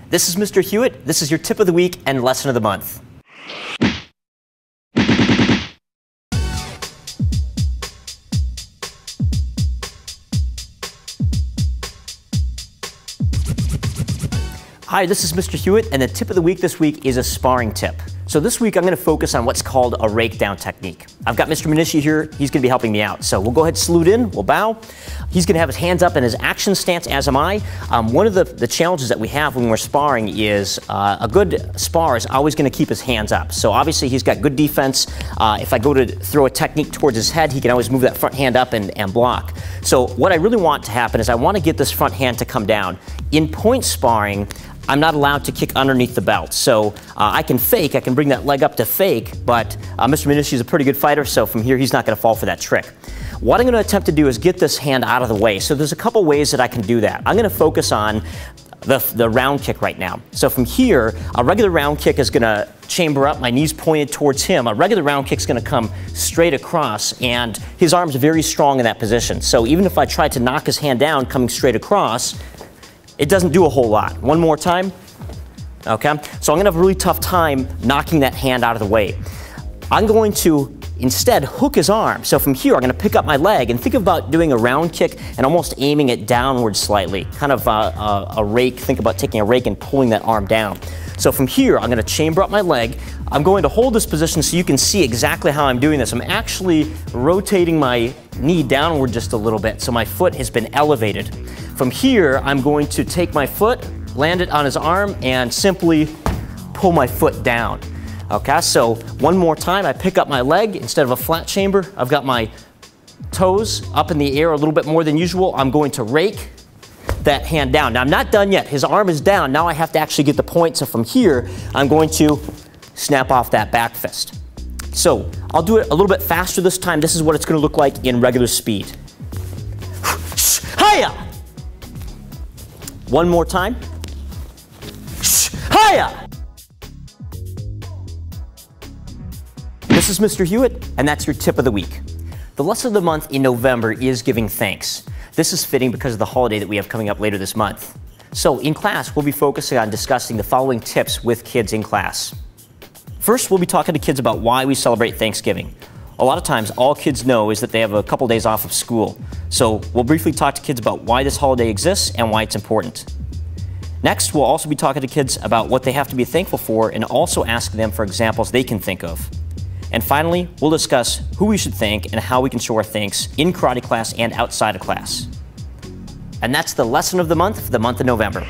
This is Mr. Hewitt. This is your tip of the week and lesson of the month. Hi, this is Mr. Hewitt, and the tip of the week this week is a sparring tip. So this week I'm going to focus on what's called a rake down technique. I've got Mr. Manishi here. He's going to be helping me out. So we'll go ahead and salute in. We'll bow. He's going to have his hands up in his action stance, as am I. One of the challenges that we have when we're sparring is a good spar is always going to keep his hands up. So obviously he's got good defense. If I go to throw a technique towards his head, he can always move that front hand up and block. So what I really want to happen is I want to get this front hand to come down. In point sparring, I'm not allowed to kick underneath the belt. So I can fake, I can bring that leg up to fake, but Mr. Manishi is a pretty good fighter, so from here he's not going to fall for that trick. What I'm going to attempt to do is get this hand out of the way. So there's a couple ways that I can do that. I'm going to focus on the round kick right now. So from here, a regular round kick is going to chamber up, my knees pointed towards him. A regular round kick is going to come straight across, and his arms are very strong in that position. So even if I try to knock his hand down coming straight across, it doesn't do a whole lot. One more time. Okay, so I'm going to have a really tough time knocking that hand out of the way. I'm going to instead hook his arm. So from here, I'm going to pick up my leg and think about doing a round kick and almost aiming it downward slightly. Kind of a rake. Think about taking a rake and pulling that arm down. So from here, I'm going to chamber up my leg. I'm going to hold this position so you can see exactly how I'm doing this. I'm actually rotating my knee downward just a little bit, so my foot has been elevated. From here, I'm going to take my foot, land it on his arm, and simply pull my foot down. Okay, so one more time, I pick up my leg. Instead of a flat chamber, I've got my toes up in the air a little bit more than usual. I'm going to rake that hand down. Now, I'm not done yet. His arm is down. Now I have to actually get the point. So from here, I'm going to snap off that back fist. So I'll do it a little bit faster this time. This is what it's going to look like in regular speed. Hiya! One more time. Hiya! This is Mr. Hewitt, and that's your tip of the week. The lesson of the month in November is giving thanks. This is fitting because of the holiday that we have coming up later this month. So in class, we'll be focusing on discussing the following tips with kids in class. First, we'll be talking to kids about why we celebrate Thanksgiving. A lot of times, all kids know is that they have a couple days off of school. So we'll briefly talk to kids about why this holiday exists and why it's important. Next, we'll also be talking to kids about what they have to be thankful for and also ask them for examples they can think of. And finally, we'll discuss who we should thank and how we can show our thanks in karate class and outside of class. And that's the lesson of the month for the month of November.